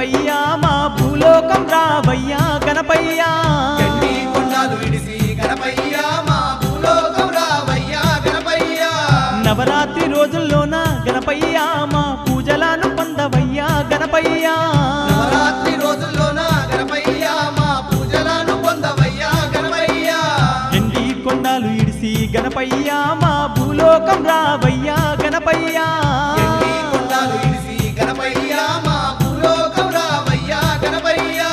గణపయ్యా మా భూలోకం రావయ్యా గణపయ్యా గండి కొండాలు విడిసి గణపయ్యా మా భూలోకం రావయ్యా గణపయ్యా నవరాత్రి రోజుల్లోన గణపయ్యా మా పూజలను పొందవయ్యా గణపయ్యా నవరాత్రి రోజుల్లోన గణపయ్యా మా పూజలను పొందవయ్యా గణపయ్యా గండి కొండాలు ఇడిసి గణపయ్యా మా భూలోకం రావయ్యా గణపయ్యా గండి కొండాలు విడిసి గణపయ్యా మా భూలోకం రావయ్యా గణపయ్యా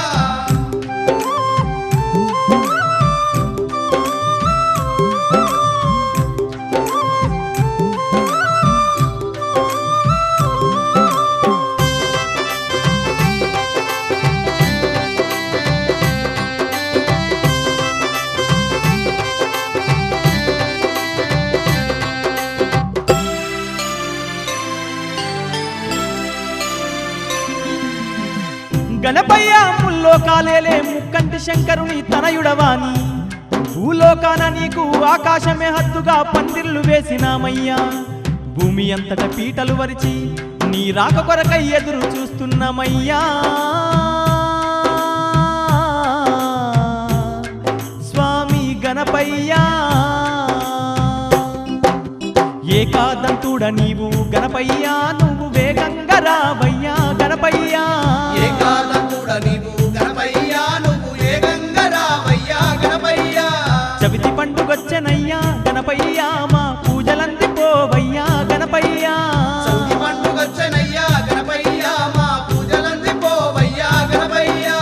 గణపయ్య ముల్లోకాలేలే ముక్కంటి శంకరుని తనయుడవాని భూలోకాన నీకు ఆకాశమే హద్దుగా పందిర్లు వేసినామయ్యా భూమి అంతట పీటలు వరిచి నీ రాక కొరకై ఎదురు చూస్తున్నామయ్యా స్వామి గణపయ్యా ఏకాదంతుడ నీవు గణపయ్యా నువ్వు వేగంగా రావయ్యా గణపయ్యా ఏకాదంతుడ నీవు గణపయ్యా నువ్వు ఏకంగా రావయ్యా గణపయ్యా చవితి పండుగొచ్చెనయ్యా గణపయ్యా మా పూజలందిపోవయ్యా గణపయ్యా చవితి పండుగొచ్చెనయ్యా గణపయ్యా మా పూజలందిపోవయ్యా గణపయ్యా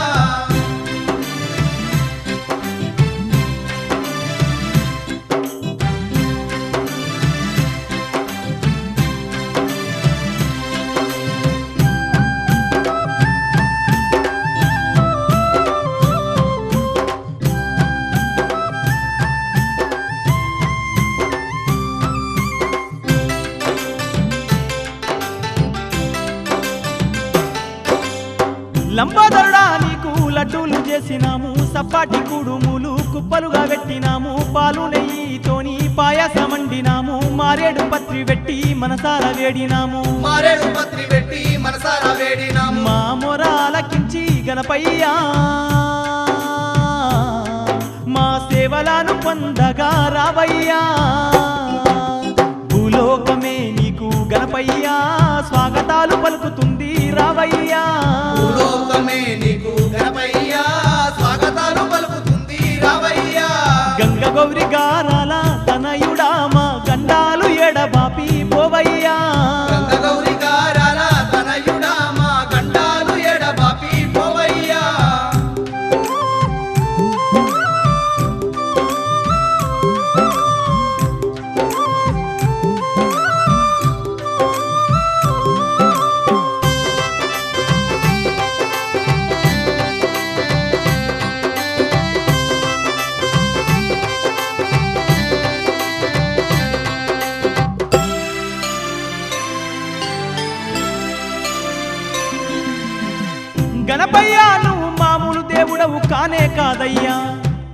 లంబోదరుడా నీకు లడ్డూలు చేసినాము సప్పాటి కుడుములు కుప్పలుగా పెట్టినాము పాలు నెయ్యితోని పాయసమండినాము మారేడు పత్రి పెట్టి మనసార వేడినాము మారేడు పత్రి పెట్టి మనసారా వేడినాము మా మొరాలకించి గణపయ్యా మా సేవలను పొందగా రావయ్యా భూలోకమే నీకు గణపయ్యా స్వాగతాలు పలుకుతుంది రావయ్యా భూలోకమే నీకు గణపయ్యా స్వాగతాలు పలుకుతుంది రావయ్యా గంగ గౌరి గారాల తనయుడా మా గండాలు ఎడబాపి పోవయ్యా గంగగౌరి గారాల తనయుడా మా గండాలు ఎడబాపి పోవయ్యా గణపయ్యా నువ్వు మామూలు దేవుడవు కానే కాదయ్యా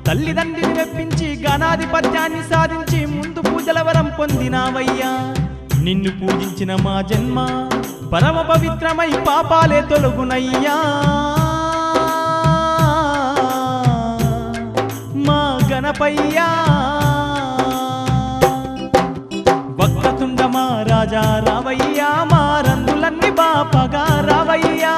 తల్లిదండ్రిని మెప్పించి గణాధిపత్యాన్ని సాధించి ముందు పూజల వరం పొందినావయ్యా నిన్ను పూజించిన మా జన్మ పరమ పవిత్రమై పాపాలే తొలగునయ్యా మా గణపయ్యా వక్రతుండ మా రాజా రావయ్యా మా రంగులన్నీ బాపగా రావయ్యా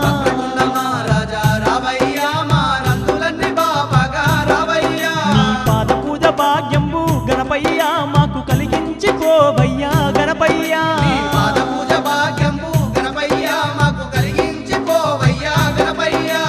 వక్రతుండ మా రాజా రావయ్యా మా నందులన్నీ బాపగా రావయ్యా నీ పాద పూజ భాగ్యంబు గణపయ్యా మాకు కలిగించిపోవయ్యా గణపయ్యా నీ పాద పూజ భాగ్యంబు గణపయ్యా మాకు కలిగించిపోవయ్యా గణపయ్యా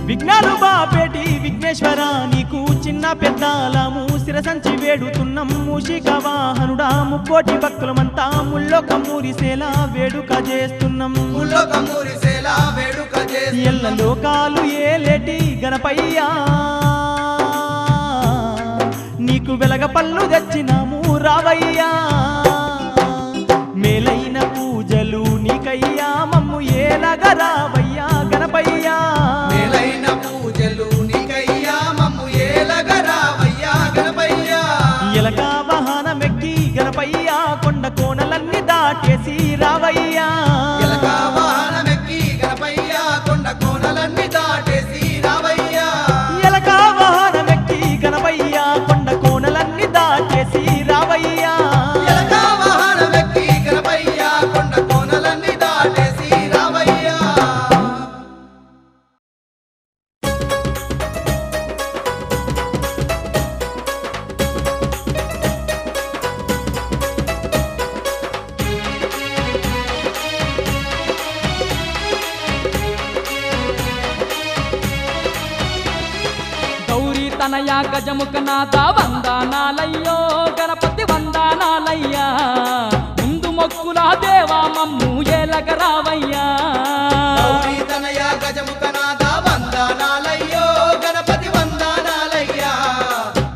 విఘ్నాలు బాపేటి విఘ్నేశ్వర నీకు చిన్న పెద్దలము శిరసంచి వేడుతున్నం మూషిక వాహనుడా ముక్కోటి భక్తులమంతా ముల్లోక మూరిసేలా వేడుక చేస్తున్నాం ముల్లోక మూరిసేలా వేడుక చేస్తున్నాం ఎల్ల లోకాలు ఏలేటి గణపయ్యా నీకు వెలగ పళ్ళు తెచ్చినాము రావయ్యా మేలైన పూజలు నీకయ్యా మమ్ము ఏలగా రావయ్యా గణపయ్యా మేలైన పూజలు నీకయ్యా మమ్ము ఏలగా రావయ్యా గణపయ్యా ఎలక వాహనమెక్కి గణపయ్యా కొండ కోణలన్నీ దాటేసి రావయ్యా ఎలక వాహనమెక్కి గణపయ్యా కొండ కోణలన్నీ దాటేసి రావయ్యా ఎలక వాహనమెక్కి గణపయ్యా కొండ కోణలన్నీ దాటేసి రావయ్యా ఎలక వాహనమెక్కి గణపయ్యా కొండ కోణలన్నీ దాటేసి రావయ్యా గౌరీ తనయ గజముఖనాథ వందనాలయ్యో గణపతి వందనాలయ్యా ముందు మొక్కుల దేవా మమ్ము ఏలగరావయ్యా గౌరీ తనయ గజముఖనాథ వందనాలయ్యో గణపతి వందనాలయ్యా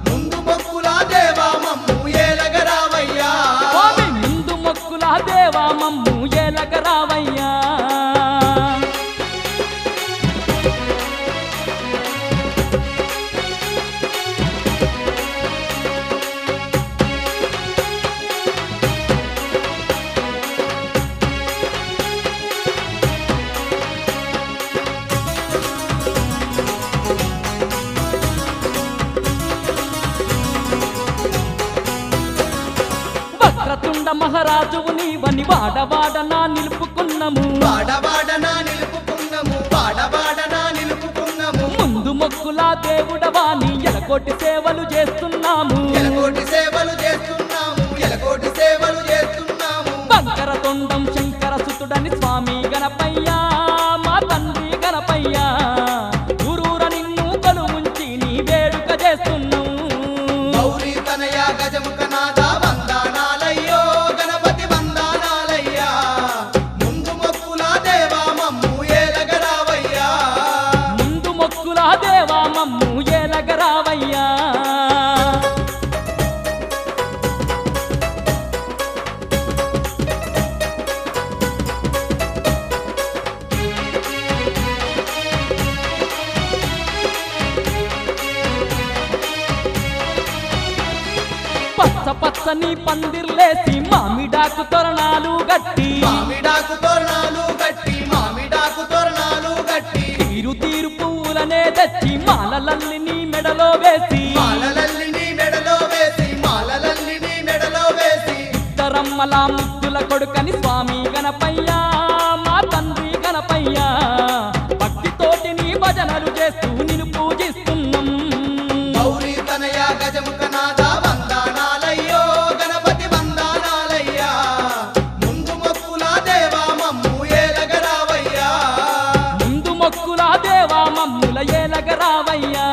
ముందు మొక్కుల దేవా మమ్ము ఏలగరావయ్యా స్వామి ముందు మొక్కుల దేవా మమ్ము ఏలగరావయ్యా వక్రతుండ మహారాజువు నీవని వాడవాడనా నిలుపుకున్నము వాడవాడనా నిలుపుకున్నము వాడవాడనా నిలుపుకున్నము ముందు మొక్కుల దేవుడవాని ఎలకోటి సేవలు చేస్తున్నాము ఎలకోటి సేవలు చేస్తున్నాము ఎలకోటి సేవలు చేస్తున్నాము బంకర తొండం శంకర సుతుడని స్వామి గణపయ్యా మా తండ్రి గణపయ్యా గురూర నిన్ను కొలువుంచి నీ వేడుక చేస్తున్నాం గౌరీ తనయ గజముఖనాథ వందనాలయ్యో గణపతి వందనాలయ్యా ముందు మొక్కుల దేవా మమ్ము ఏలగరావయ్యా ముందు మొక్కుల దేవా మమ్ము ఏలగరావయ్యా పచ్చ పచ్చని పందిర్లేసి మామిడాకు తొరణాలు గట్టి మామిడాకు తోరణాలు గట్టి మామిడాకు తోరణాలు గట్టి తీరు తీరు పువ్వులనే తెచ్చి మాలలల్లిని మెడలో వేసి మాలలల్లిని మెడలో వేసి మాలలల్లిని మెడలో వేసి తరమ్మల ముద్దుల కొడుకని స్వామి గణపయ్యా మా తండ్రి గణపయ్యా భక్తితోటి నీ భజనలు చేస్తూ నిన్ను పూజిస్తున్నాం గౌరీ తనయ గజముఖనాథ వందనాలయ్యో గణపతి వందనాలయ్యా ముందు మొక్కుల దేవా మమ్ము ఏలగరావయ్యా ముందు మొక్కుల దేవా మమ్ముల ఏలగరావయ్యా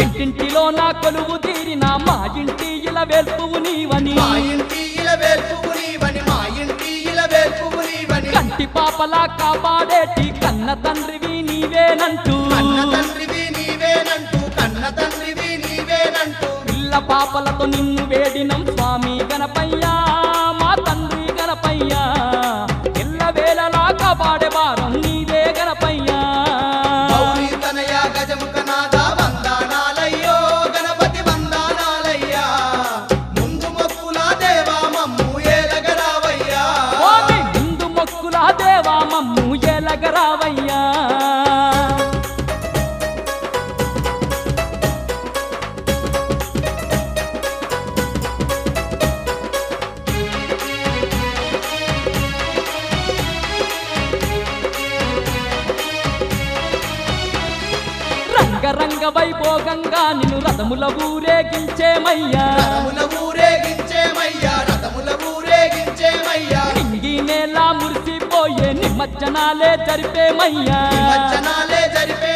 ఇంటింటిలో నా కొలువు తీరిన మా ఇంటి ఇలా వెల్పువు నీవని మా ఇంటి ఇలా వేల్పువు నీవని మా ఇంటి ఇలా వేల్పువు నీవని కంటి పాపలా కాపాడేటి కన్న తండ్రివి నీవేనంటూ కన్న తండ్రివి నీవేనంటూ కన్న తండ్రివి నీవేనంటూ పిల్ల పాపలతో నిన్ను వేడినం స్వామి గణపయ్యా మా తండ్రి గణపయ్యా ఎల్ల వేళలా కాపాడే వారం నీవే గణపయ్యా గౌరీ తనయ గజముఖనాథ వందనాలయ్యో గణపతి వందనాలయ్యా ముందు మొక్కుల దేవా మమ్ము ఏలగరావయ్యా స్వామి ముందు మొక్కుల దేవా మమ్ము ఏలగరావయ్యా అంగరంగ వైభోగంగా నిన్ను రథముల ఊరేగించేమయ్యా రథముల ఊరేగించేమయ్యా రథముల ఊరేగించేమయ్యా ఇంగి నేల మురిసిపోయే నిమజ్జనాలే జరిపేమయ్యా నిమజ్జనాలే జరిపే